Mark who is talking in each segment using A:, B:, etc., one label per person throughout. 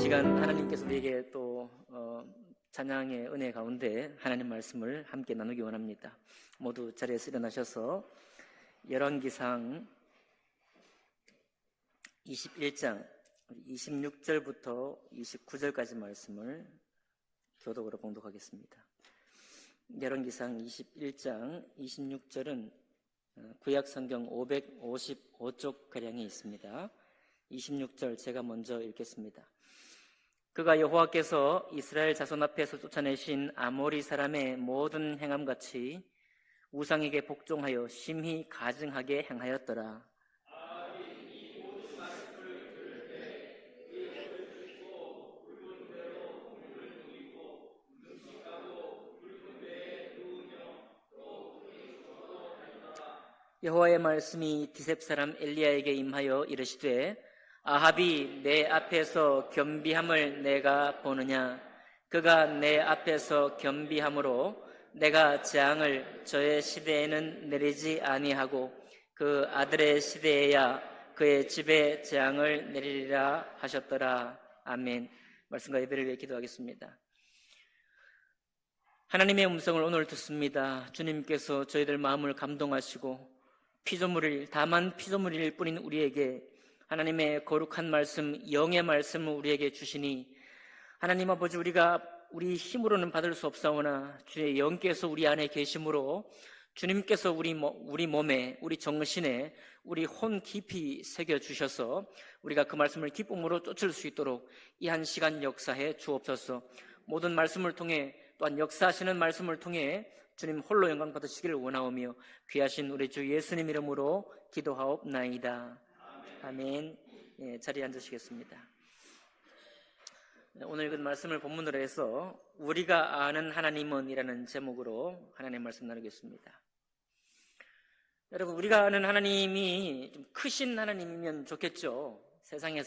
A: 시간 하나님께서 우리에게 또 찬양의 은혜 가운데 하나님 말씀을 함께 나누기 원합니다. 모두 자리에서 일어나셔서 열왕기상 21장 26절부터 29절까지 말씀을 교독으로 봉독하겠습니다. 열왕기상 21장 26절은 구약성경 555쪽가량이 있습니다. 26절 제가 먼저 읽겠습니다. 그가 여호와께서 이스라엘 자손 앞에서 쫓아내신 아모리 사람의 모든 행함같이 우상에게 복종하여 심히 가증하게 행하였더라. 여호와의 말씀이 디셉 사람 엘리야에게 임하여 이르시되 아합이 내 앞에서 겸비함을 내가 보느냐. 그가 내 앞에서 겸비함으로 내가 재앙을 저의 시대에는 내리지 아니하고 그 아들의 시대에야 그의 집에 재앙을 내리리라 하셨더라. 아멘. 말씀과 예배를 위해 기도하겠습니다. 하나님의 음성을 오늘 듣습니다. 주님께서 저희들 마음을 감동하시고 다만 피조물일 뿐인 우리에게 하나님의 거룩한 말씀, 영의 말씀을 우리에게 주시니 하나님 아버지, 우리가 우리 힘으로는 받을 수 없사오나 주의 영께서 우리 안에 계심으로 주님께서 우리 몸에, 우리 정신에, 우리 혼 깊이 새겨주셔서 우리가 그 말씀을 기쁨으로 쫓을 수 있도록 이 한 시간 역사해 주옵소서. 모든 말씀을 통해 또한 역사하시는 말씀을 통해 주님 홀로 영광 받으시기를 원하오며 귀하신 우리 주 예수님 이름으로 기도하옵나이다. 아멘. 예, 자리에 앉으시겠습니다. 오늘 읽은 말씀을 본문으로 해서 우리가 아는 하나님은 이라는 제목으로 하나님 말씀 나누겠습니다. 여러분, 우리가 아는 하나님이 좀 크신 하나님이면 좋겠죠. 세상의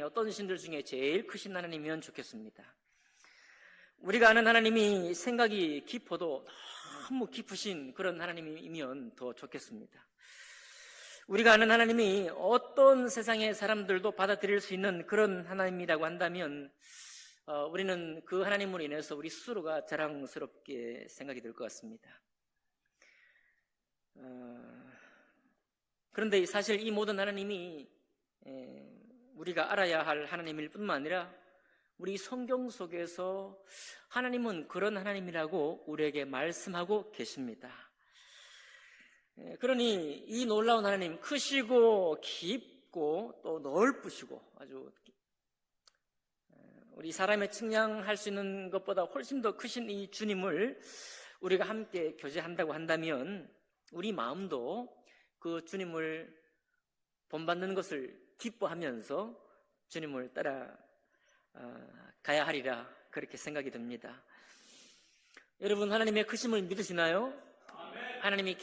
A: 어떤 신들 중에 제일 크신 하나님이면 좋겠습니다. 우리가 아는 하나님이 생각이 깊어도 너무 깊으신 그런 하나님이면 더 좋겠습니다. 우리가 아는 하나님이 어떤 세상의 사람들도 받아들일 수 있는 그런 하나님이라고 한다면 우리는 그 하나님으로 인해서 우리 스스로가 자랑스럽게 생각이 들 것 같습니다. 그런데 사실 이 모든 하나님이 우리가 알아야 할 하나님일 뿐만 아니라 우리 성경 속에서 하나님은 그런 하나님이라고 우리에게 말씀하고 계십니다. 그러니 이 놀라운 하나님, 크시고 깊고 또 넓으시고 아주 우리 사람의 측량할 수 있는 것보다 훨씬 더 크신 이 주님을 우리가 함께 교제한다고 한다면 우리 마음도 그 주님을 본받는 것을 기뻐하면서 주님을 따라 가야 하리라, 그렇게 생각이 듭니다. 여러분, 하나님의 크심을 믿으시나요? 하나님이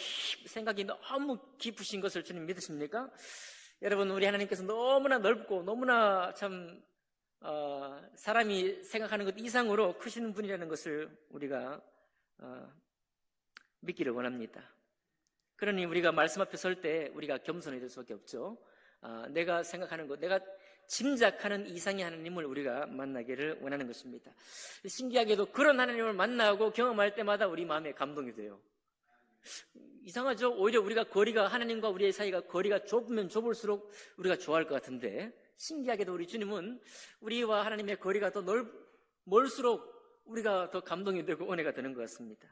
A: 생각이 너무 깊으신 것을 주님 믿으십니까? 여러분, 우리 하나님께서 너무나 넓고 너무나 참 사람이 생각하는 것 이상으로 크신 분이라는 것을 우리가 믿기를 원합니다. 그러니 우리가 말씀 앞에 설 때 우리가 겸손해질 수밖에 없죠. 내가 생각하는 것, 내가 짐작하는 이상의 하나님을 우리가 만나기를 원하는 것입니다. 신기하게도 그런 하나님을 만나고 경험할 때마다 우리 마음에 감동이 돼요. 이상하죠? 오히려 하나님과 우리의 사이가 거리가 좁으면 좁을수록 우리가 좋아할 것 같은데, 신기하게도 우리 주님은 우리와 하나님의 거리가 더 멀수록 우리가 더 감동이 되고 은혜가 되는 것 같습니다.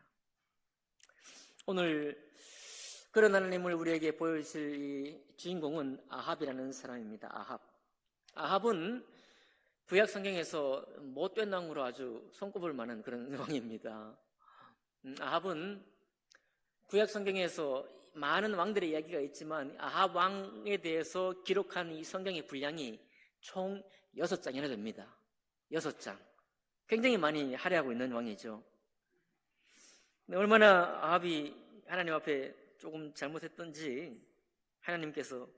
A: 오늘 그런 하나님을 우리에게 보여주실 이 주인공은 아합이라는 사람입니다. 아합은 구약 성경에서 못된 왕으로 아주 손꼽을 만한 그런 왕입니다. 아합은 구약 성경에서 많은 왕들의 이야기가 있지만 아합 왕에 대해서 기록한 이 성경의 분량이 총 6장이나 됩니다. 6장. 굉장히 많이 할애하고 있는 왕이죠. 얼마나 아합이 하나님 앞에 조금 잘못했던지 하나님께서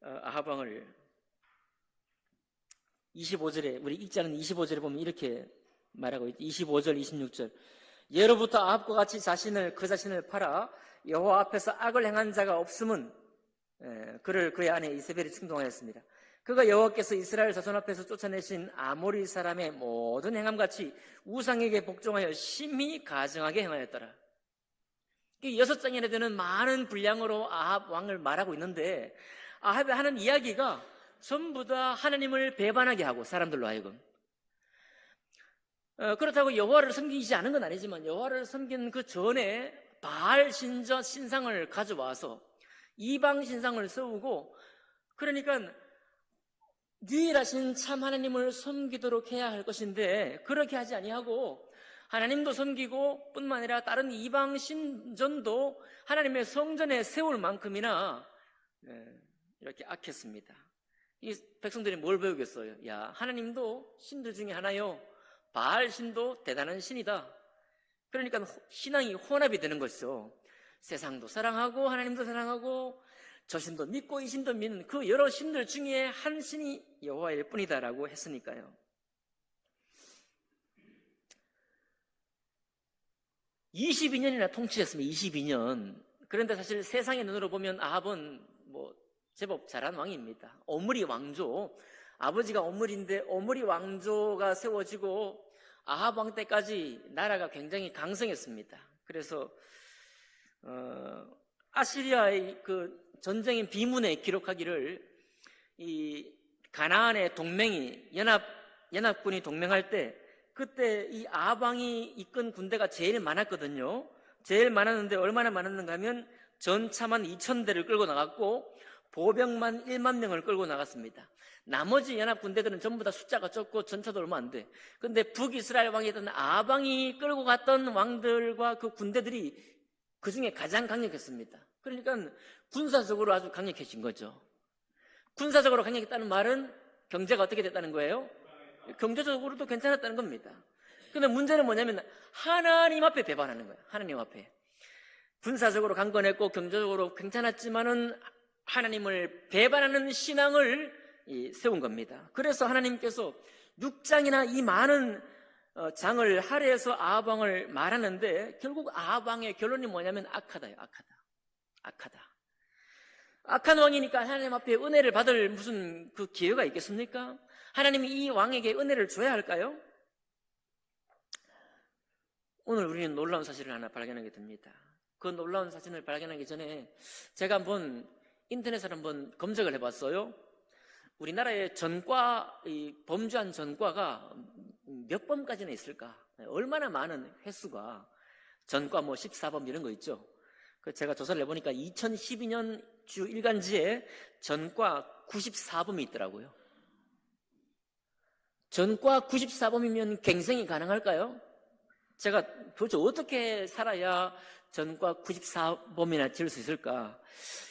A: 아합 왕을 25절에, 우리 읽지 않은 25절에 보면 이렇게 말하고 있죠. 25절, 26절. 예로부터 아합과 같이 그 자신을 팔아 여호와 앞에서 악을 행한 자가 없음은 그를 그의 아내 이세벨이 충동하였습니다. 그가 여호와께서 이스라엘 자손 앞에서 쫓아내신 아모리 사람의 모든 행함같이 우상에게 복종하여 심히 가증하게 행하였더라. 6장이나 되는 많은 분량으로 아합 왕을 말하고 있는데, 아합이 하는 이야기가 전부 다 하나님을 배반하게 하고, 사람들로 하여금. 그렇다고 여호와를 섬기지 않은 건 아니지만 여호와를 섬긴 그 전에 바알 신상을 가져와서 이방 신상을 세우고, 그러니까 유일하신 참 하나님을 섬기도록 해야 할 것인데 그렇게 하지 아니하고 하나님도 섬기고 뿐만 아니라 다른 이방 신전도 하나님의 성전에 세울 만큼이나 이렇게 악했습니다. 이 백성들이 뭘 배우겠어요? 야, 하나님도 신들 중에 하나요, 바알 신도 대단한 신이다. 그러니까 신앙이 혼합이 되는 것이죠. 세상도 사랑하고 하나님도 사랑하고 저 신도 믿고 이 신도 믿는 그 여러 신들 중에 한 신이 여호와일 뿐이다라고 했으니까요. 22년이나 통치했습니다. 22년. 그런데 사실 세상의 눈으로 보면 아합은 제법 잘한 왕입니다. 오므리 왕조, 아버지가 오므리인데 오므리 왕조가 세워지고 아합 왕 때까지 나라가 굉장히 강성했습니다. 그래서 아시리아의 그 전쟁인 비문에 기록하기를 이 가나안의 동맹이 연합군이 동맹할 때 그때 이 아합 왕이 이끈 군대가 제일 많았거든요. 제일 많았는데 얼마나 많았는가 하면 전차만 2,000대를 끌고 나갔고 보병만 1만 명을 끌고 나갔습니다. 나머지 연합 군대들은 전부 다 숫자가 적고 전차도 얼마 안 돼. 근데 북이스라엘 왕이었던 아합 왕이 끌고 갔던 왕들과 그 군대들이 그 중에 가장 강력했습니다. 그러니까 군사적으로 아주 강력해진 거죠. 군사적으로 강력했다는 말은 경제가 어떻게 됐다는 거예요? 경제적으로도 괜찮았다는 겁니다. 그런데 문제는 뭐냐면 하나님 앞에 배반하는 거예요. 하나님 앞에. 군사적으로 강건했고 경제적으로 괜찮았지만은 하나님을 배반하는 신앙을 세운 겁니다. 그래서 하나님께서 6장이나 이 많은 장을 할애해서 아합 왕을 말하는데 결국 아합 왕의 결론이 뭐냐면 악하다요. 악하다. 악한 왕이니까 하나님 앞에 은혜를 받을 무슨 그 기회가 있겠습니까? 하나님이 이 왕에게 은혜를 줘야 할까요? 오늘 우리는 놀라운 사실을 하나 발견하게 됩니다. 그 놀라운 사실을 발견하기 전에 제가 한번 인터넷을 한번 검색을 해봤어요. 우리나라의 전과, 범죄한 전과가 몇 범까지나 있을까? 얼마나 많은 횟수가, 전과 14범 이런 거 있죠. 제가 조사를 해보니까 2012년 주 일간지에 전과 94범이 있더라고요. 전과 94범이면 갱생이 가능할까요? 제가 도대체 어떻게 살아야 전과 94범이나 지을 수 있을까?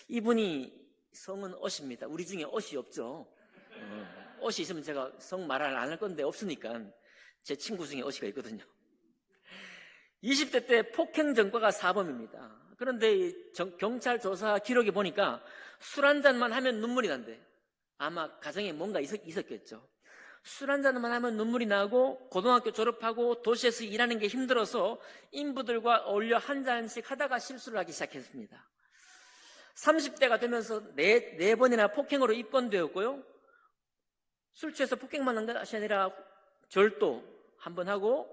A: 이분이 성은 옷입니다. 우리 중에 옷이 없죠. 옷이 있으면 제가 성 말 안 할 건데 없으니까 제 친구 중에 옷이가 있거든요. 20대 때 폭행 전과가 4범입니다. 그런데 경찰 조사 기록에 보니까 술 한 잔만 하면 눈물이 난대. 아마 가정에 뭔가 있었겠죠. 술 한 잔만 하면 눈물이 나고 고등학교 졸업하고 도시에서 일하는 게 힘들어서 인부들과 어울려 한 잔씩 하다가 실수를 하기 시작했습니다. 30대가 되면서 네 번이나 폭행으로 입건되었고요. 술 취해서 폭행만 한 것이 아니라 절도 한 번 하고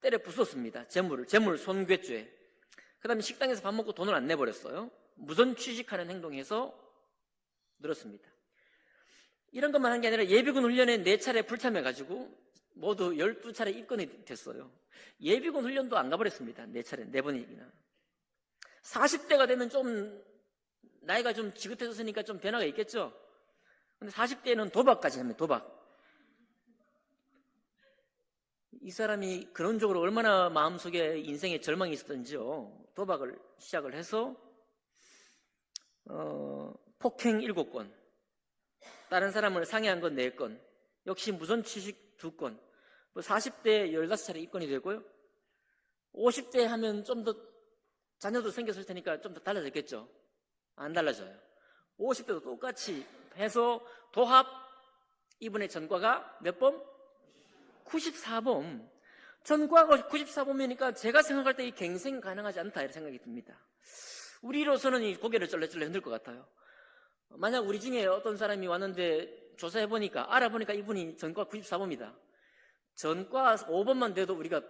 A: 때려 부쉈습니다. 재물 손괴죄. 그 다음에 식당에서 밥 먹고 돈을 안 내버렸어요. 무선 취직하는 행동에서 늘었습니다. 이런 것만 한 게 아니라 예비군 훈련에 4차례 불참해가지고 모두 12차례 입건이 됐어요. 예비군 훈련도 안 가버렸습니다. 4차례, 4번이나. 40대가 되면 좀 나이가 좀 지긋해졌으니까 좀 변화가 있겠죠. 근데 40대에는 도박까지 합니다. 도박. 이 사람이 근원적으로 얼마나 마음속에 인생에 절망이 있었던지요. 도박을 시작을 해서 폭행 7건, 다른 사람을 상해한 건 4건, 역시 무선 취직 2건, 40대 15차례 입건이 되고요. 50대 하면 좀 더 자녀도 생겼을 테니까 좀 더 달라졌겠죠. 안 달라져요. 50대도 똑같이 해서 도합 이분의 전과가 몇 범? 94범. 전과가 94범이니까 제가 생각할 때 이 갱생 가능하지 않다 이런 생각이 듭니다. 우리로서는 이 고개를 쩔레쩔레 흔들 것 같아요. 만약 우리 중에 어떤 사람이 왔는데 조사해보니까, 알아보니까 이분이 전과 94번입니다. 전과 5번만 돼도 우리가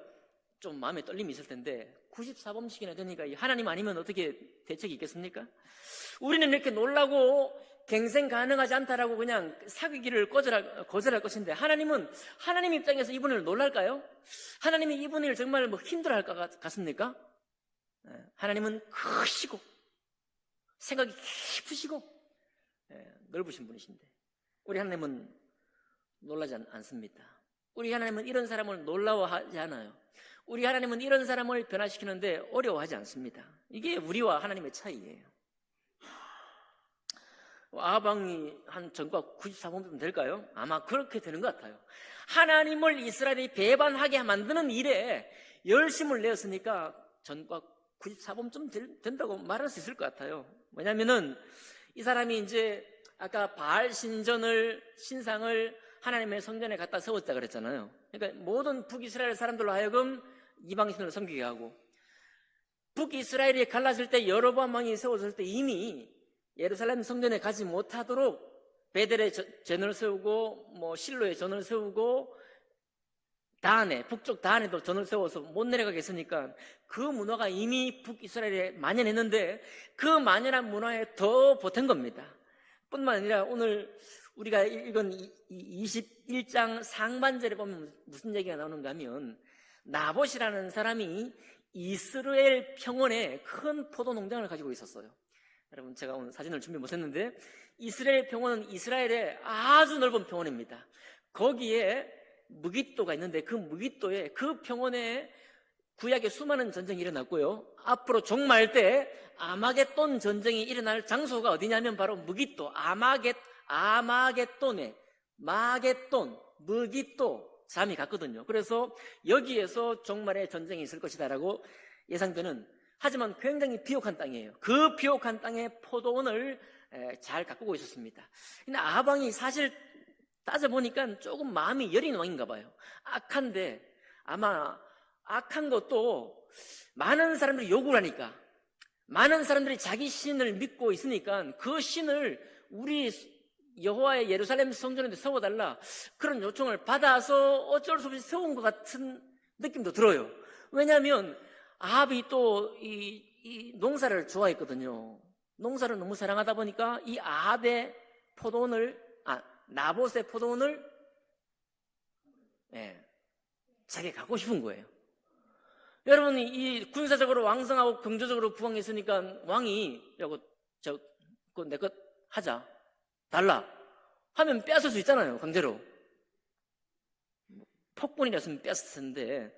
A: 좀 마음에 떨림이 있을 텐데 94번씩이나 되니까 하나님 아니면 어떻게 대책이 있겠습니까? 우리는 이렇게 놀라고 갱생 가능하지 않다라고 그냥 사귀기를 거절할 것인데, 하나님은 하나님 입장에서 이분을 놀랄까요? 하나님이 이분을 정말 힘들어할 것 같습니까? 하나님은 크시고 생각이 깊으시고 넓으신 분이신데 우리 하나님은 놀라지 않습니다. 우리 하나님은 이런 사람을 놀라워하지 않아요. 우리 하나님은 이런 사람을 변화시키는데 어려워하지 않습니다. 이게 우리와 하나님의 차이예요. 아방이 한 전과 94번쯤 될까요? 아마 그렇게 되는 것 같아요. 하나님을 이스라엘이 배반하게 만드는 일에 열심을 내었으니까 전과 94번쯤 된다고 말할 수 있을 것 같아요. 왜냐면은 이 사람이 이제 아까 바알 신상을 하나님의 성전에 갖다 세웠다 그랬잖아요. 그러니까 모든 북이스라엘 사람들로 하여금 이방신을 섬기게 하고, 북이스라엘이 갈라질 때 여로보암 왕이 세워졌을 때 이미 예루살렘 성전에 가지 못하도록 베델에 전을 세우고 실로에 전을 세우고 북쪽 다한에도 전을 세워서 못 내려가게 했으니까 그 문화가 이미 북이스라엘에 만연했는데 그 만연한 문화에 더 보탠 겁니다. 뿐만 아니라 오늘 우리가 읽은 21장 상반절에 보면 무슨 얘기가 나오는가 하면, 나봇이라는 사람이 이스라엘 평원에 큰 포도 농장을 가지고 있었어요. 여러분, 제가 오늘 사진을 준비 못했는데 이스라엘 평원은 이스라엘의 아주 넓은 평원입니다. 거기에 무깃도가 있는데 그 무깃도에, 그 평원에 구약의 수많은 전쟁이 일어났고요, 앞으로 종말 때 아마겟돈 전쟁이 일어날 장소가 어디냐면 바로 무깃도, 아마겟돈에 마겟돈, 무깃도 잠이 갔거든요. 그래서 여기에서 종말의 전쟁이 있을 것이다라고 예상되는, 하지만 굉장히 비옥한 땅이에요. 그 비옥한 땅에 포도원을 잘 가꾸고 있었습니다. 근데 아방이 사실 따져보니까 조금 마음이 여린 왕인가 봐요. 악한데, 아마 악한 것도 많은 사람들이 요구를 하니까, 많은 사람들이 자기 신을 믿고 있으니까 그 신을 우리 여호와의 예루살렘 성전에 세워달라, 그런 요청을 받아서 어쩔 수 없이 세운 것 같은 느낌도 들어요. 왜냐하면 아합이 또 이 농사를 좋아했거든요. 농사를 너무 사랑하다 보니까 이 아합의 나봇의 포도원을 자기가 갖고 싶은 거예요. 여러분, 이 군사적으로 왕성하고 경제적으로 부강했으니까 왕이 그거 내 것 하자, 달라 하면 빼앗을 수 있잖아요. 강제로. 폭군이랬으면 뺏었을 텐데,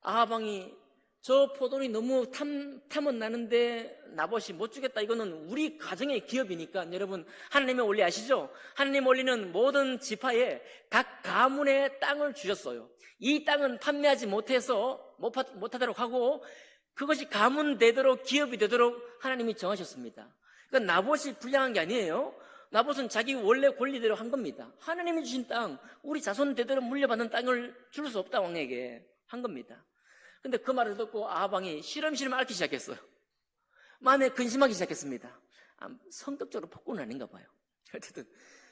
A: 아합왕이 저 포도원이 너무 탐은 나는데 나봇이 못 주겠다, 이거는 우리 가정의 기업이니까. 여러분, 하나님의 원리 아시죠? 하나님 원리는 모든 지파에 각 가문의 땅을 주셨어요. 이 땅은 판매하지 못하도록 하고, 그것이 가문 되도록, 기업이 되도록 하나님이 정하셨습니다. 그러니까 나봇이 불량한 게 아니에요. 나봇은 자기 원래 권리대로 한 겁니다. 하나님이 주신 땅, 우리 자손 대대로 물려받는 땅을 줄 수 없다, 왕에게 한 겁니다. 근데 그 말을 듣고 아합왕이 시름시름 앓기 시작했어요. 마음에 근심하기 시작했습니다. 성격적으로 폭군은 아닌가 봐요. 어쨌든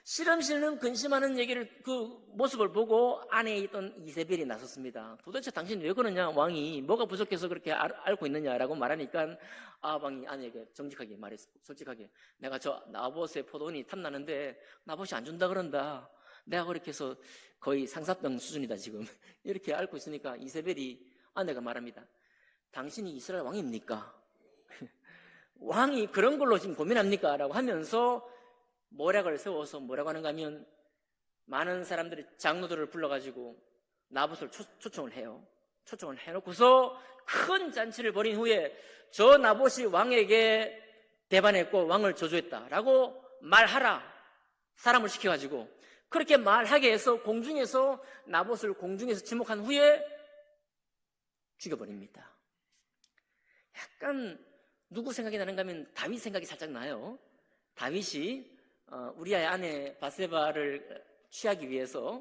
A: 시름시름 근심하는 그 모습을 보고 안에 있던 이세벨이 나섰습니다. 도대체 당신이 왜 그러냐, 왕이 뭐가 부족해서 그렇게 앓고 있느냐라고 말하니까 아합왕이 아내에게 정직하게 말했어요. 솔직하게, 내가 저 나봇의 포도원이 탐나는데 나봇이 안 준다 그런다. 내가 그렇게 해서 거의 상사병 수준이다 지금. 이렇게 앓고 있으니까 이세벨이, 아내가 말합니다. 당신이 이스라엘 왕입니까? 왕이 그런 걸로 지금 고민합니까? 라고 하면서 모략을 세워서 뭐라고 하는가 하면, 많은 사람들이 장로들을 불러가지고 나봇을 초청을 해요. 초청을 해놓고서 큰 잔치를 벌인 후에 저 나봇이 왕에게 배반했고 왕을 저주했다라고 말하라, 사람을 시켜가지고 그렇게 말하게 해서 공중에서 나봇을 공중에서 지목한 후에 죽여버립니다. 약간 누구 생각이 나는가 하면 다윗 생각이 살짝 나요. 다윗이 우리아의 아내 바세바를 취하기 위해서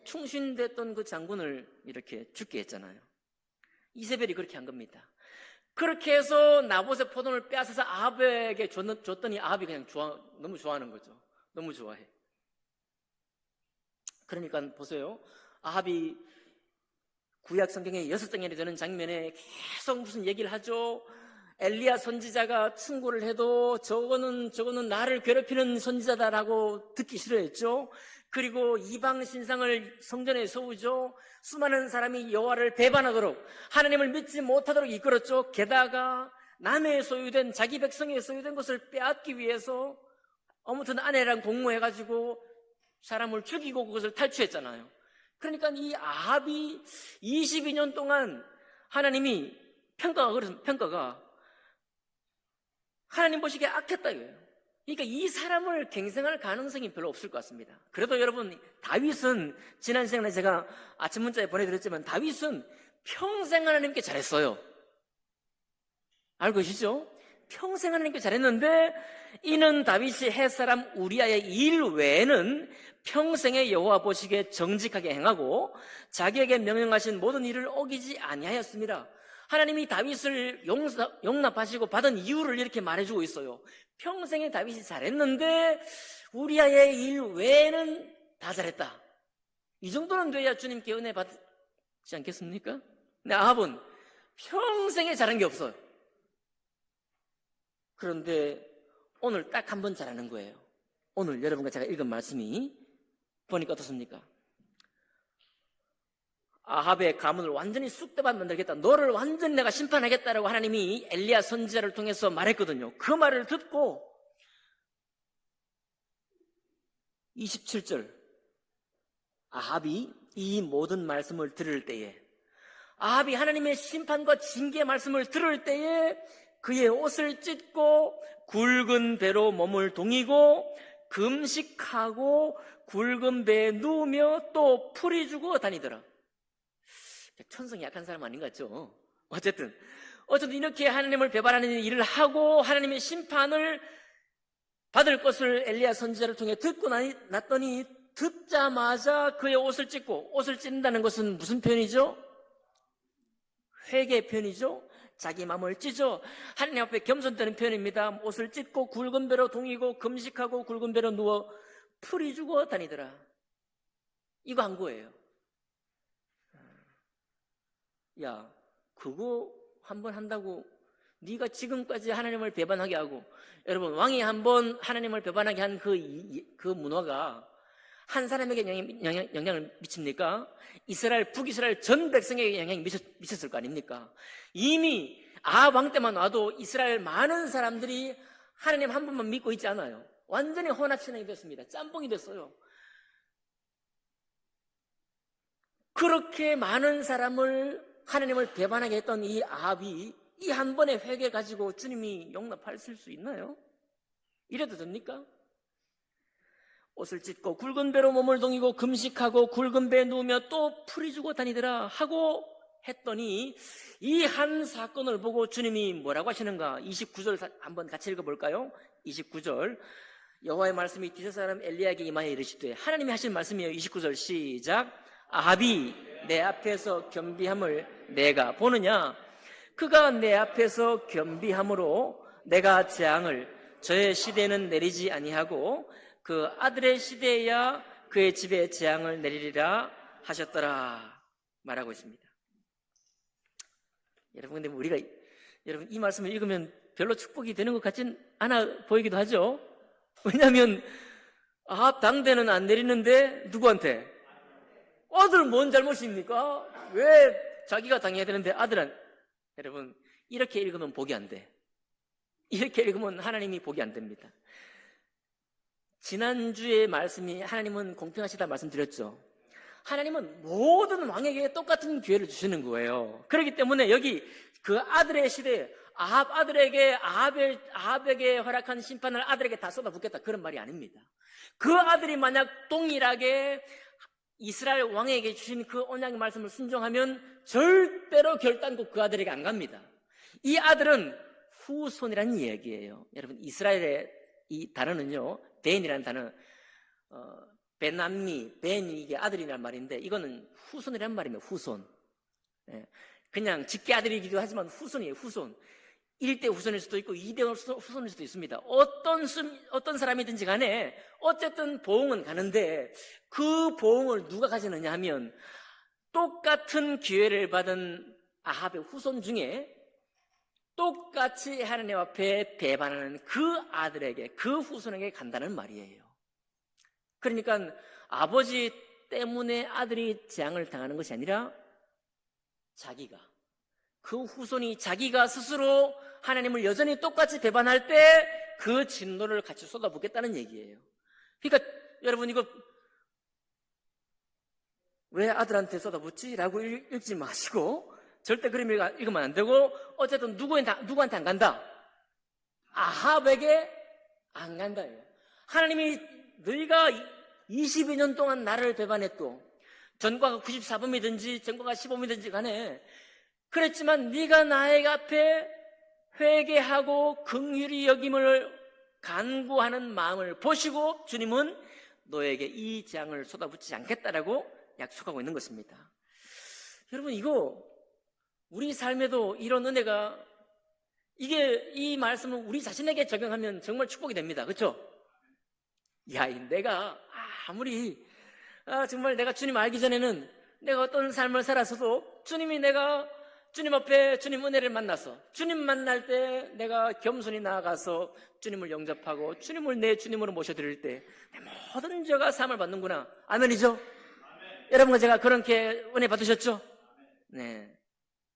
A: 충신됐던 그 장군을 이렇게 죽게 했잖아요. 이세벨이 그렇게 한 겁니다. 그렇게 해서 나봇의 포도를 빼앗아서 아합에게 줬더니 아합이 그냥 너무 좋아하는 거죠. 너무 좋아해. 그러니까 보세요. 아합이 구약 성경의 6장이 되는 장면에 계속 무슨 얘기를 하죠. 엘리야 선지자가 충고를 해도 저거는 나를 괴롭히는 선지자다라고 듣기 싫어했죠. 그리고 이방 신상을 성전에 세우죠. 수많은 사람이 여호와를 배반하도록, 하나님을 믿지 못하도록 이끌었죠. 게다가 남의 소유된, 자기 백성의 소유된 것을 빼앗기 위해서 아무튼 아내랑 공모해가지고 사람을 죽이고 그것을 탈취했잖아요. 그러니까 이 아합이 22년 동안 하나님이 평가가 하나님 보시기에 악했다 이거예요. 그러니까 이 사람을 갱생할 가능성이 별로 없을 것 같습니다. 그래도 여러분, 다윗은 지난 시간에 제가 아침 문자에 보내드렸지만 다윗은 평생 하나님께 잘했어요. 알고 계시죠? 평생 하나님께 잘했는데 이는 다윗이 햇사람 우리아의 일 외에는 평생에 여호와 보시기에 정직하게 행하고 자기에게 명령하신 모든 일을 어기지 아니하였습니다. 하나님이 다윗을 용납하시고 받은 이유를 이렇게 말해주고 있어요. 평생에 다윗이 잘했는데 우리아의 일 외에는 다 잘했다. 이 정도는 돼야 주님께 은혜 받지 않겠습니까? 근데 아합은 평생에 잘한 게 없어요. 그런데 오늘 딱 한 번 잘하는 거예요. 오늘 여러분과 제가 읽은 말씀이 보니까 어떻습니까? 아합의 가문을 완전히 쑥대밭 만들겠다, 너를 완전히 내가 심판하겠다라고 하나님이 엘리야 선지자를 통해서 말했거든요. 그 말을 듣고 27절, 아합이 이 모든 말씀을 들을 때에, 아합이 하나님의 심판과 징계의 말씀을 들을 때에 그의 옷을 찢고 굵은 배로 몸을 동이고 금식하고 굵은 배에 누우며 또 풀이 주고 다니더라. 천성이 약한 사람 아닌 것 같죠? 어쨌든 이렇게 하나님을 배반하는 일을 하고 하나님의 심판을 받을 것을 엘리야 선지자를 통해 듣고 났더니 듣자마자 그의 옷을 찢고, 옷을 찢는다는 것은 무슨 표현이죠? 회개 표현이죠. 자기 마음을 찢어 하나님 앞에 겸손되는 표현입니다. 옷을 찢고 굵은 배로 동이고 금식하고 굵은 배로 누워 풀이 주고 다니더라. 이거 한 거예요. 야, 그거 한번 한다고 네가 지금까지 하나님을 배반하게 하고, 여러분, 왕이 한번 하나님을 배반하게 한 그 문화가 한 사람에게 영향을 미칩니까? 북이스라엘 전 백성에게 영향이 미쳤을 거 아닙니까? 이미 아합 왕 때만 와도 이스라엘 많은 사람들이 하나님 한 분만 믿고 있지 않아요. 완전히 혼합신앙이 됐습니다. 짬뽕이 됐어요. 그렇게 많은 사람을 하나님을 배반하게 했던 이 아합이 이 한 번의 회개 가지고 주님이 용납하실 수 있나요? 이래도 됩니까? 옷을 찢고 굵은 배로 몸을 동이고 금식하고 굵은 배에 누우며 또 풀이 주고 다니더라 하고 했더니 이 한 사건을 보고 주님이 뭐라고 하시는가? 29절 한번 같이 읽어볼까요? 29절, 여호와의 말씀이 디세 사람 엘리야에게 임하여 이르시되, 하나님이 하신 말씀이에요. 29절 시작. 아합이 내 앞에서 겸비함을 내가 보느냐? 그가 내 앞에서 겸비함으로 내가 재앙을 저의 시대에는 내리지 아니하고 그 아들의 시대에야 그의 집에 재앙을 내리리라 하셨더라 말하고 있습니다. 여러분, 근데 여러분, 이 말씀을 읽으면 별로 축복이 되는 것 같진 않아 보이기도 하죠. 왜냐하면 아합 당대는 안 내리는데 누구한테? 아들 뭔 잘못입니까? 왜 자기가 당해야 되는데 아들은? 여러분, 이렇게 읽으면 복이 안 돼. 이렇게 읽으면 하나님이 복이 안 됩니다. 지난주에 말씀이 하나님은 공평하시다 말씀드렸죠. 하나님은 모든 왕에게 똑같은 기회를 주시는 거예요. 그렇기 때문에 여기 그 아들의 시대에 아합에게 허락한 심판을 아들에게 다 쏟아붓겠다, 그런 말이 아닙니다. 그 아들이 만약 동일하게 이스라엘 왕에게 주신 그 언약의 말씀을 순종하면 절대로 결단코 그 아들에게 안 갑니다. 이 아들은 후손이라는 이야기예요. 여러분, 이스라엘의 이 단어는요, 벤이라는 단어, 벤이 이게 아들이라는 말인데, 이거는 후손이라는 말입니다. 후손. 예. 그냥 직계 아들이기도 하지만 후손이에요, 후손. 1대 후손일 수도 있고 2대 후손일 수도 있습니다. 어떤 사람이든지 간에 어쨌든 보응은 가는데 그 보응을 누가 가지느냐 하면 똑같은 기회를 받은 아합의 후손 중에 똑같이 하나님 앞에 배반하는 그 아들에게, 그 후손에게 간다는 말이에요. 그러니까 아버지 때문에 아들이 재앙을 당하는 것이 아니라 자기가, 그 후손이 자기가 스스로 하나님을 여전히 똑같이 배반할 때 그 진노를 같이 쏟아붓겠다는 얘기예요. 그러니까 여러분, 이거 왜 아들한테 쏟아붓지? 라고 읽지 마시고 절대 그림 읽으면 안 되고, 어쨌든 누구한테 안 간다? 아합에게 안 간다예요. 하나님이 너희가 22년 동안 나를 배반했고, 전과가 94범이든지 전과가 15범이든지 간에 그랬지만 네가 나의 앞에 회개하고 긍휼히 여김을 간구하는 마음을 보시고 주님은 너에게 이 재앙을 쏟아붓지 않겠다라고 약속하고 있는 것입니다. 여러분, 이거 우리 삶에도 이런 은혜가, 이 말씀을 우리 자신에게 적용하면 정말 축복이 됩니다. 그렇죠? 내가 아무리 정말 내가 주님 알기 전에는 내가 어떤 삶을 살았어도 내가 주님 앞에 주님 은혜를 만나서 주님 만날 때 내가 겸손히 나아가서 주님을 영접하고 주님을 내 주님으로 모셔드릴 때 내 모든 죄가 사함을 받는구나. 아멘이죠? 아멘. 여러분과 제가 그렇게 은혜 받으셨죠? 네.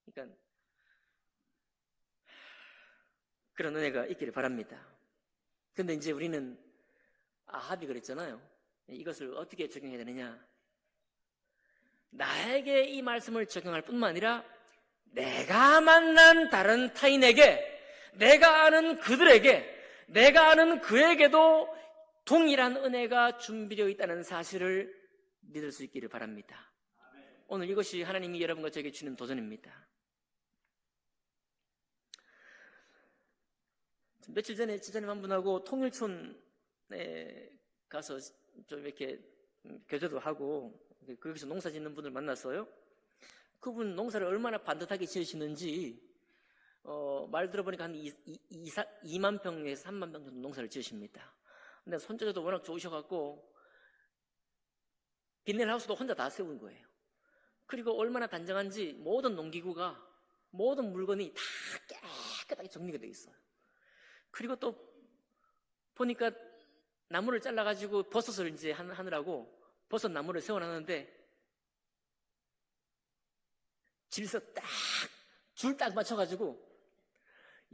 A: 그러니까 그런 은혜가 있기를 바랍니다. 근데 이제 우리는 아합이 그랬잖아요. 이것을 어떻게 적용해야 되느냐? 나에게 이 말씀을 적용할 뿐만 아니라 내가 만난 다른 타인에게, 내가 아는 그들에게, 내가 아는 그에게도 동일한 은혜가 준비되어 있다는 사실을 믿을 수 있기를 바랍니다. 오늘 이것이 하나님이 여러분과 저에게 주는 도전입니다. 며칠 전에 지자님 한 분하고 통일촌에 가서 좀 이렇게 교제도 하고 거기서 농사 짓는 분을 만났어요. 그분 농사를 얼마나 반듯하게 지으시는지 말 들어보니까 한 2만 평에서 3만 평 정도 농사를 지으십니다. 근데 손재주도 워낙 좋으셔갖고 비닐하우스도 혼자 다 세운 거예요. 그리고 얼마나 단정한지 모든 농기구가, 모든 물건이 다 깨끗하게 정리가 되어 있어요. 그리고 또 보니까 나무를 잘라가지고 버섯을 이제 하느라고 버섯 나무를 세워놨는데 질서 줄 딱 맞춰가지고,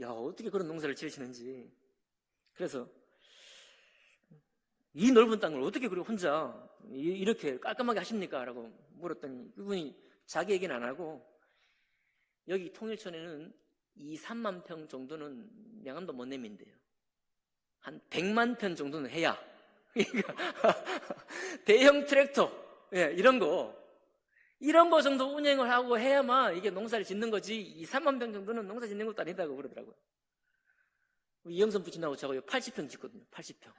A: 어떻게 그런 농사를 지으시는지. 그래서 이 넓은 땅을 어떻게 그리고 혼자 이렇게 깔끔하게 하십니까? 라고 물었더니 그분이 자기 얘기는 안 하고, 여기 통일촌에는 2-3만 평 정도는 명함도 못 내민대요. 한 100만 평 정도는 해야. 대형 트랙터, 이런 거 정도 운행을 하고 해야만 이게 농사를 짓는 거지, 2-3만 평 정도는 농사 짓는 것도 아니다고 그러더라고요. 이영선 부친하고 저거 80평 짓거든요. 80평.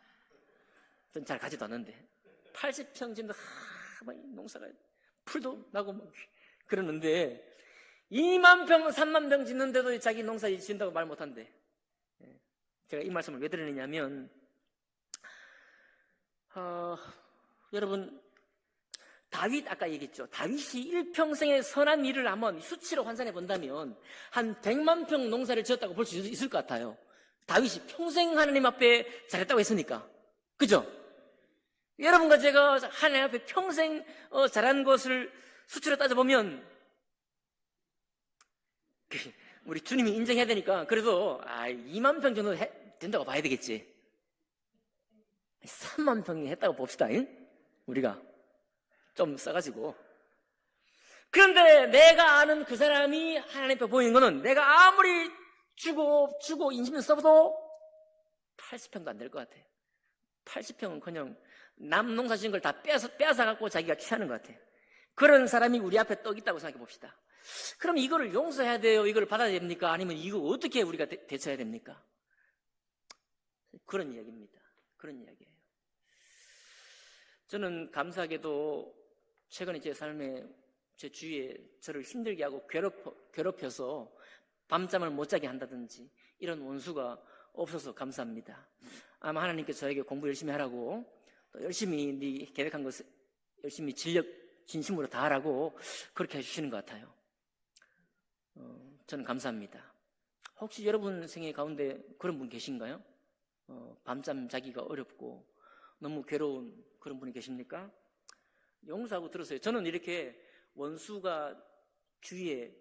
A: 전 잘 가지도 않는데 80평 짓는데 농사가 풀도 나고 막 그러는데 2만 평, 3만 평 짓는데도 자기 농사 짓는다고 말 못한대. 제가 이 말씀을 왜 드리느냐면, 여러분, 다윗 아까 얘기했죠. 다윗이 일평생의 선한 일을 한번 수치로 환산해 본다면 한 100만 평 농사를 지었다고 볼 수 있을 것 같아요. 다윗이 평생 하나님 앞에 잘했다고 했으니까. 그죠? 여러분과 제가 하나님 앞에 평생 잘한 것을 수치로 따져보면 우리 주님이 인정해야 되니까 그래도 2만 평 정도 된다고 봐야 되겠지. 3만 평이 했다고 봅시다. 우리가 좀 써가지고. 그런데 내가 아는 그 사람이 하나님 앞에 보이는 거는 내가 아무리 주고 인심을 써도 80평도 안 될 것 같아. 80평은 그냥 남 농사 지은 걸 다 빼앗아갖고 자기가 취하는 것 같아. 그런 사람이 우리 앞에 떡 있다고 생각해 봅시다. 그럼 이거를 용서해야 돼요? 이걸 받아야 됩니까? 아니면 이거 어떻게 우리가 대처해야 됩니까? 그런 이야기입니다. 그런 이야기예요. 저는 감사하게도 최근에 제 삶에 제 주위에 저를 힘들게 하고 괴롭혀서 밤잠을 못 자게 한다든지 이런 원수가 없어서 감사합니다. 아마 하나님께서 저에게 공부 열심히 하라고, 또 열심히 네 계획한 것을 열심히 진심으로 다 하라고 그렇게 해주시는 것 같아요. 저는 감사합니다. 혹시 여러분 생애 가운데 그런 분 계신가요? 밤잠 자기가 어렵고 너무 괴로운 그런 분이 계십니까? 용서하고 들으세요. 저는 이렇게 원수가 주위에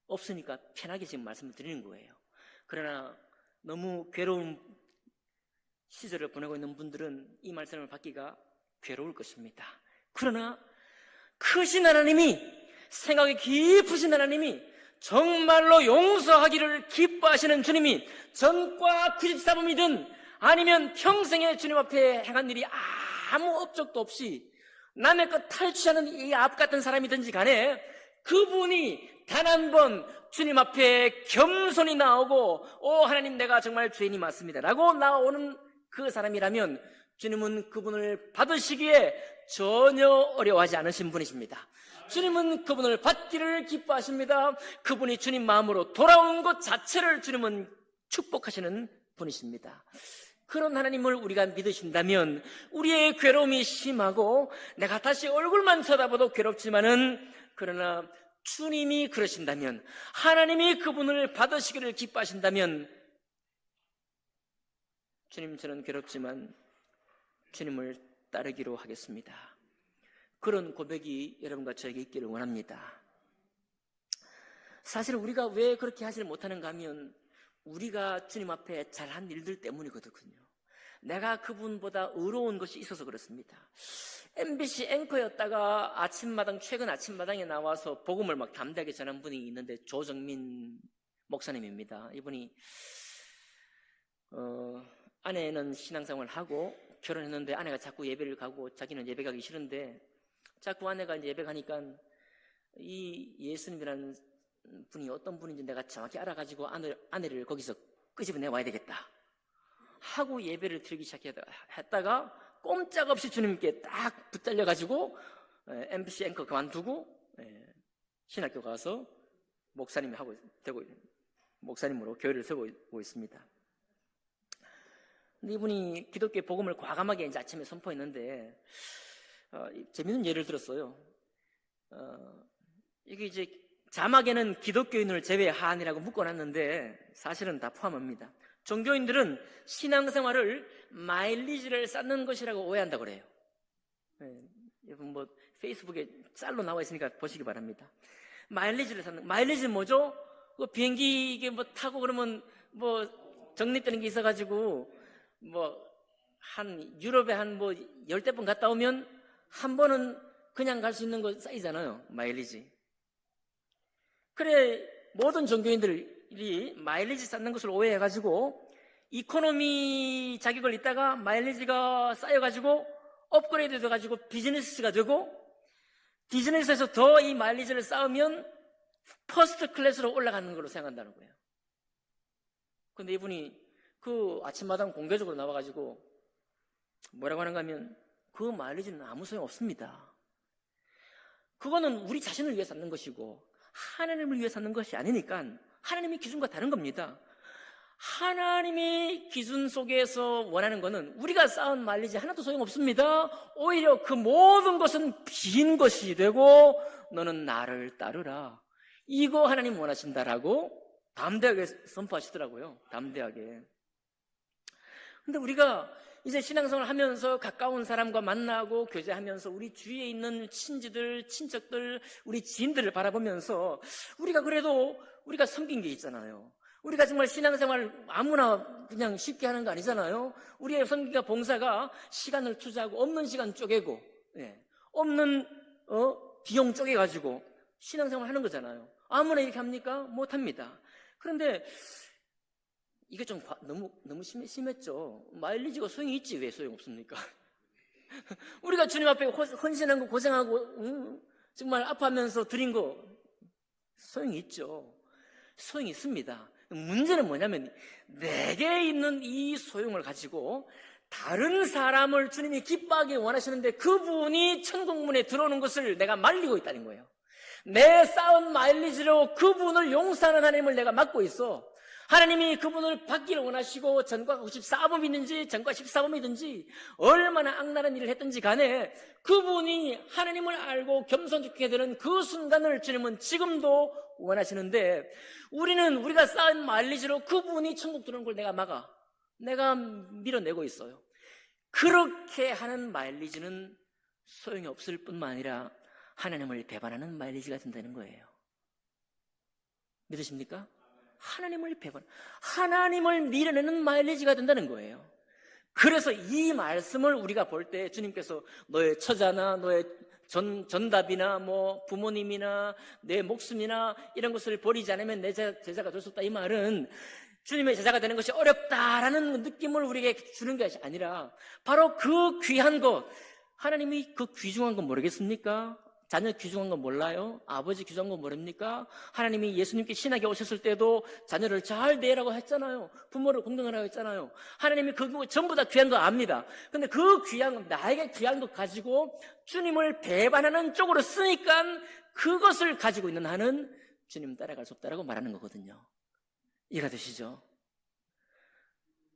A: 없으니까 편하게 지금 말씀을 드리는 거예요. 그러나 너무 괴로운 시절을 보내고 있는 분들은 이 말씀을 받기가 괴로울 것입니다. 그러나 크신 하나님이, 생각이 깊으신 하나님이, 정말로 용서하기를 기뻐하시는 주님이 전과 94범이든 아니면 평생에 주님 앞에 행한 일이 아무 업적도 없이 남의 것 탈취하는 이 앞 같은 사람이든지 간에 그분이 단 한 번 주님 앞에 겸손히 나오고 하나님 내가 정말 죄인이 맞습니다 라고 나오는 그 사람이라면 주님은 그분을 받으시기에 전혀 어려워하지 않으신 분이십니다. 주님은 그분을 받기를 기뻐하십니다. 그분이 주님 마음으로 돌아온 것 자체를 주님은 축복하시는 분이십니다. 그런 하나님을 우리가 믿으신다면 우리의 괴로움이 심하고 내가 다시 얼굴만 쳐다봐도 괴롭지만은, 그러나 주님이 그러신다면, 하나님이 그분을 받으시기를 기뻐하신다면, 주님 저는 괴롭지만 주님을 따르기로 하겠습니다. 그런 고백이 여러분과 저에게 있기를 원합니다. 사실 우리가 왜 그렇게 하지 못하는가 하면 우리가 주님 앞에 잘한 일들 때문이거든요. 내가 그분보다 의로운 것이 있어서 그렇습니다. MBC 앵커였다가 최근 아침마당에 나와서 복음을 막 담대하게 전한 분이 있는데 조정민 목사님입니다. 이분이 아내는 신앙생활을 하고 결혼했는데 아내가 자꾸 예배를 가고 자기는 예배 가기 싫은데 자꾸 아내가 이제 예배 가니까 이 예수님이라는 분이 어떤 분인지 내가 정확히 알아가지고 아내를 거기서 끄집어내 와야 되겠다 하고 예배를 드리기 시작했다가 꼼짝없이 주님께 딱 붙들려가지고 MBC 앵커 그만두고 신학교 가서 목사님으로 교회를 세우고 있습니다. 근데 이분이 기독교의 복음을 과감하게 이제 아침에 선포했는데 재밌는 예를 들었어요. 이게 이제 자막에는 기독교인을 제외한이라고 묶어놨는데 사실은 다 포함합니다. 종교인들은 신앙생활을 마일리지를 쌓는 것이라고 오해한다고 그래요. 여러분 페이스북에 짤로 나와 있으니까 보시기 바랍니다. 마일리지를 쌓는, 마일리지는 뭐죠? 비행기 이게 타고 그러면 적립되는 게 있어가지고 유럽에 10대 번 갔다 오면 한 번은 그냥 갈 수 있는 거 쌓이잖아요. 마일리지. 그래, 모든 종교인들이 마일리지 쌓는 것을 오해해가지고 이코노미 자격을 있다가 마일리지가 쌓여가지고 업그레이드 돼가지고 비즈니스가 되고 비즈니스에서 더 이 마일리지를 쌓으면 퍼스트 클래스로 올라가는 걸로 생각한다는 거예요. 근데 이분이 그 아침마당 공개적으로 나와가지고 뭐라고 하는가 하면 그 마일리지는 아무 소용 없습니다. 그거는 우리 자신을 위해 쌓는 것이고 하나님을 위해 쌓는 것이 아니니까 하나님의 기준과 다른 겁니다. 하나님의 기준 속에서 원하는 것은 우리가 쌓은 마일리지 하나도 소용없습니다. 오히려 그 모든 것은 빈 것이 되고 너는 나를 따르라. 이거 하나님 원하신다라고 담대하게 선포하시더라고요. 담대하게. 근데 우리가 이제 신앙생활을 하면서 가까운 사람과 만나고 교제하면서 우리 주위에 있는 친지들, 친척들, 우리 지인들을 바라보면서 우리가 그래도 우리가 섬긴 게 있잖아요. 우리가 정말 신앙생활 아무나 그냥 쉽게 하는 거 아니잖아요. 우리의 섬기가 봉사가 시간을 투자하고 없는 시간 쪼개고 없는 비용 쪼개가지고 신앙생활 하는 거잖아요. 아무나 이렇게 합니까? 못합니다. 그런데 이게 좀 너무 심했죠. 마일리지가 소용이 있지 왜 소용없습니까? 우리가 주님 앞에 헌신한 거 고생하고 정말 아파하면서 드린 거 소용이 있죠. 소용이 있습니다. 문제는 뭐냐면 내게 있는 이 소용을 가지고 다른 사람을 주님이 기뻐하게 원하시는데 그분이 천국문에 들어오는 것을 내가 말리고 있다는 거예요. 내 쌓은 마일리지로 그분을 용서하는 하나님을 내가 막고 있어. 하나님이 그분을 받기를 원하시고 전과 94범이든지 전과 14범이든지 얼마나 악랄한 일을 했든지 간에 그분이 하나님을 알고 겸손하게 되는 그 순간을 주님은 지금도 원하시는데 우리는 우리가 쌓은 마일리지로 그분이 천국 들어오는 걸 내가 막아. 내가 밀어내고 있어요. 그렇게 하는 마일리지는 소용이 없을 뿐만 아니라 하나님을 배반하는 마일리지가 된다는 거예요. 믿으십니까? 하나님을 배반, 하나님을 밀어내는 마일리지가 된다는 거예요. 그래서 이 말씀을 우리가 볼 때 주님께서 너의 처자나 너의 전답이나 뭐 부모님이나 내 목숨이나 이런 것을 버리지 않으면 내 제자가 될 수 없다, 이 말은 주님의 제자가 되는 것이 어렵다라는 느낌을 우리에게 주는 것이 아니라 바로 그 귀한 것, 하나님이 그 귀중한 거 모르겠습니까? 자녀 귀중한 거 몰라요? 아버지 귀중한 거 모릅니까? 하나님이 예수님께 신학에 오셨을 때도 자녀를 잘 대하라고 했잖아요. 부모를 공경하라고 했잖아요. 하나님이 그거 전부 다 귀한 거 압니다. 근데 그 귀한, 나에게 귀한 것 가지고 주님을 배반하는 쪽으로 쓰니까 그것을 가지고 있는 한은 주님 따라갈 수 없다라고 말하는 거거든요. 이해가 되시죠?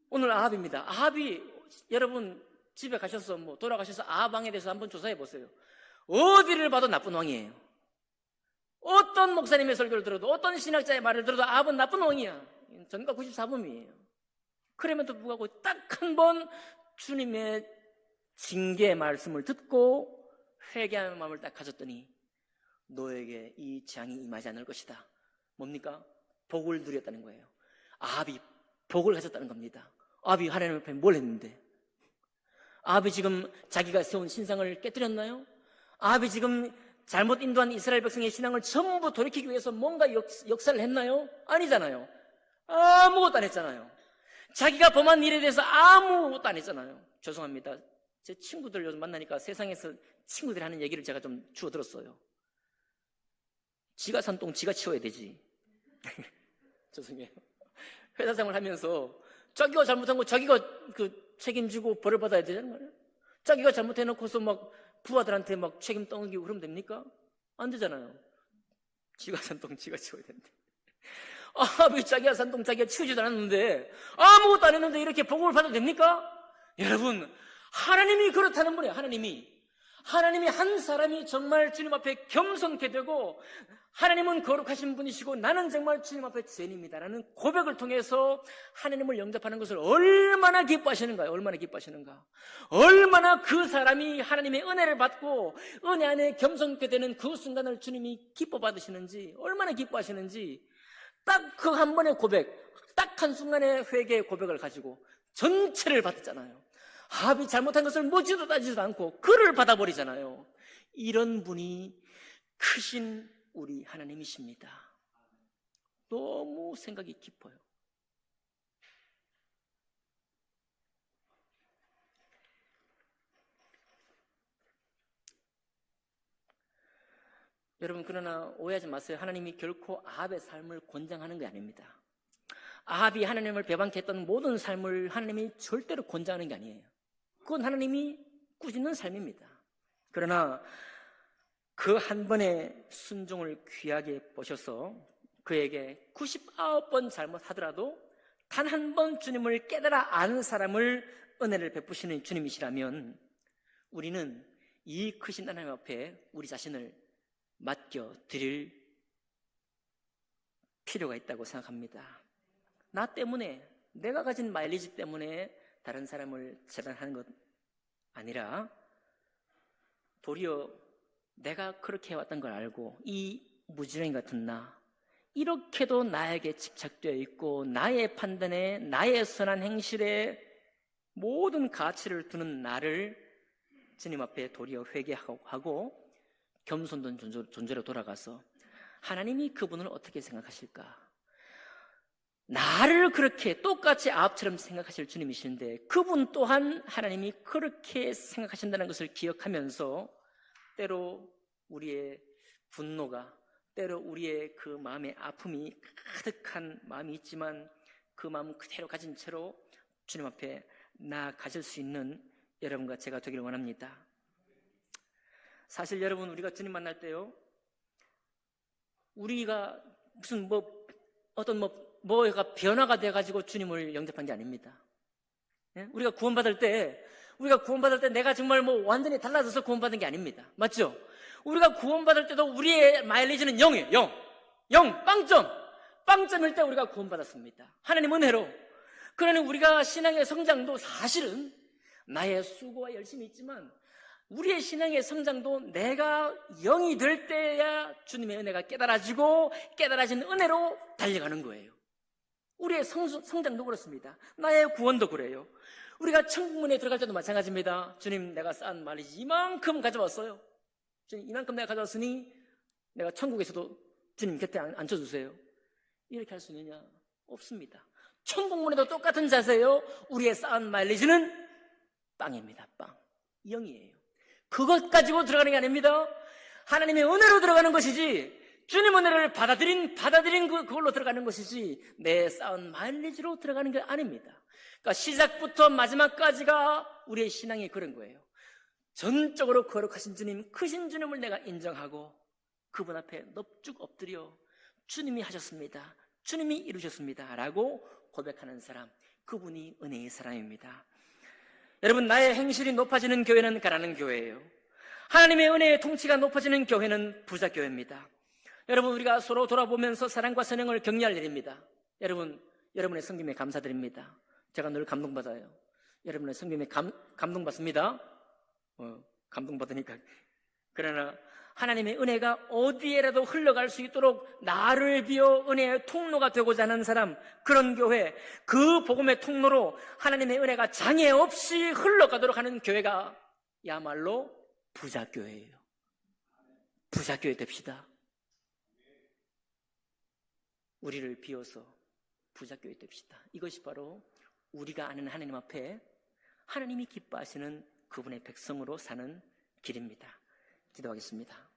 A: 오늘 아합입니다. 아합이 여러분 집에 가셔서 돌아가셔서 아합 왕에 대해서 한번 조사해 보세요. 어디를 봐도 나쁜 왕이에요. 어떤 목사님의 설교를 들어도 어떤 신학자의 말을 들어도 아합은 나쁜 왕이야. 전과 94범이에요. 그럼에도 불구하고 딱 한 번 주님의 징계 말씀을 듣고 회개하는 마음을 딱 가졌더니 너에게 이 재앙이 임하지 않을 것이다. 뭡니까? 복을 누렸다는 거예요. 아합이 복을 가졌다는 겁니다. 아합이 하나님 앞에 뭘 했는데? 아합이 지금 자기가 세운 신상을 깨뜨렸나요? 아합이 지금 잘못 인도한 이스라엘 백성의 신앙을 전부 돌이키기 위해서 뭔가 역사를 했나요? 아니잖아요. 아무것도 안 했잖아요. 자기가 범한 일에 대해서 아무것도 안 했잖아요. 죄송합니다. 제 친구들 요즘 만나니까 세상에서 친구들이 하는 얘기를 제가 좀 주워 들었어요. 지가 산 똥 지가 치워야 되지. 죄송해요. 회사 생활하면서 자기가 잘못한 거 자기가 책임지고 벌을 받아야 되잖아요. 말이에요. 자기가 잘못해놓고서 막 부하들한테 막 책임 떠넘기고 그러면 됩니까? 안 되잖아요. 지가 산 똥 지가 치워야 되는데. 왜 자기가 산 똥 자기가 치우지도 않았는데 아무것도 안 했는데 이렇게 복음을 받아도 됩니까? 여러분, 하나님이 그렇다는 분이에요. 하나님이 한 사람이 정말 주님 앞에 겸손케 되고 하나님은 거룩하신 분이시고 나는 정말 주님 앞에 죄인입니다라는 고백을 통해서 하나님을 영접하는 것을 얼마나 기뻐하시는가요? 얼마나 기뻐하시는가? 얼마나 그 사람이 하나님의 은혜를 받고 은혜 안에 겸손케 되는 그 순간을 주님이 기뻐 받으시는지, 얼마나 기뻐하시는지, 딱 그 한 번의 고백, 딱 한 순간의 회개의 고백을 가지고 전체를 받았잖아요. 아합이 잘못한 것을 묻지도 따지지도 않고 그를 받아버리잖아요. 이런 분이 크신 우리 하나님이십니다. 너무 생각이 깊어요. 여러분, 그러나 오해하지 마세요. 하나님이 결코 아합의 삶을 권장하는 게 아닙니다. 아합이 하나님을 배반케 했던 모든 삶을 하나님이 절대로 권장하는 게 아니에요. 그건 하나님이 꾸짖는 삶입니다. 그러나 그 한 번의 순종을 귀하게 보셔서 그에게 99번 잘못하더라도 단 한 번 주님을 깨달아 아는 사람을 은혜를 베푸시는 주님이시라면 우리는 이 크신 하나님 앞에 우리 자신을 맡겨드릴 필요가 있다고 생각합니다. 나 때문에, 내가 가진 마일리지 때문에 다른 사람을 재단하는 것 아니라 도리어 내가 그렇게 해왔던 걸 알고 이 무지랭이 같은 나, 이렇게도 나에게 집착되어 있고 나의 판단에, 나의 선한 행실에 모든 가치를 두는 나를 주님 앞에 도리어 회개하고 겸손된 존재로 돌아가서 하나님이 그분을 어떻게 생각하실까? 나를 그렇게 똑같이 아합처럼 생각하실 주님이신데 그분 또한 하나님이 그렇게 생각하신다는 것을 기억하면서 때로 우리의 분노가, 때로 우리의 그 마음의 아픔이 가득한 마음이 있지만 그 마음 그대로 가진 채로 주님 앞에 나아가실 수 있는 여러분과 제가 되기를 원합니다. 사실 여러분, 우리가 주님 만날 때요, 우리가 무슨 뭐가 변화가 돼가지고 주님을 영접한 게 아닙니다. 예? 우리가 구원받을 때 내가 정말 완전히 달라져서 구원받은 게 아닙니다. 맞죠? 우리가 구원받을 때도 우리의 마일리지는 0이에요. 0, 빵점일 때 우리가 구원받았습니다. 하나님 은혜로. 그러니 우리가 신앙의 성장도 사실은 나의 수고와 열심이 있지만 우리의 신앙의 성장도 내가 0이 될 때야 주님의 은혜가 깨달아지고 깨달아진 은혜로 달려가는 거예요. 우리의 성장도 그렇습니다. 나의 구원도 그래요. 우리가 천국문에 들어갈 때도 마찬가지입니다. 주님, 내가 쌓은 마일리지 이만큼 가져왔어요. 주님, 이만큼 내가 가져왔으니 내가 천국에서도 주님 곁에 앉혀주세요. 이렇게 할 수 있느냐? 없습니다. 천국문에도 똑같은 자세예요. 우리의 쌓은 마일리지는 빵입니다. 빵. 0이에요. 그것 가지고 들어가는 게 아닙니다. 하나님의 은혜로 들어가는 것이지, 주님 은혜를 받아들인 그걸로 들어가는 것이지, 내 쌓은 마일리지로 들어가는 게 아닙니다. 그러니까 시작부터 마지막까지가 우리의 신앙이 그런 거예요. 전적으로 거룩하신 주님, 크신 주님을 내가 인정하고 그분 앞에 넙죽 엎드려 주님이 하셨습니다, 주님이 이루셨습니다 라고 고백하는 사람, 그분이 은혜의 사람입니다. 여러분, 나의 행실이 높아지는 교회는 가난한 교회예요. 하나님의 은혜의 통치가 높아지는 교회는 부자 교회입니다. 여러분, 우리가 서로 돌아보면서 사랑과 선행을 격려할 일입니다. 여러분의 섬김에 감사드립니다. 제가 늘 감동받아요. 여러분의 섬김에 감동받습니다. 감동받으니까. 그러나 하나님의 은혜가 어디에라도 흘러갈 수 있도록 나를 비워 은혜의 통로가 되고자 하는 사람, 그런 교회, 그 복음의 통로로 하나님의 은혜가 장애 없이 흘러가도록 하는 교회가 야말로 부자교회예요. 부자교회 됩시다. 우리를 비워서 부자교회 됩시다. 이것이 바로 우리가 아는 하나님 앞에 하나님이 기뻐하시는 그분의 백성으로 사는 길입니다. 기도하겠습니다.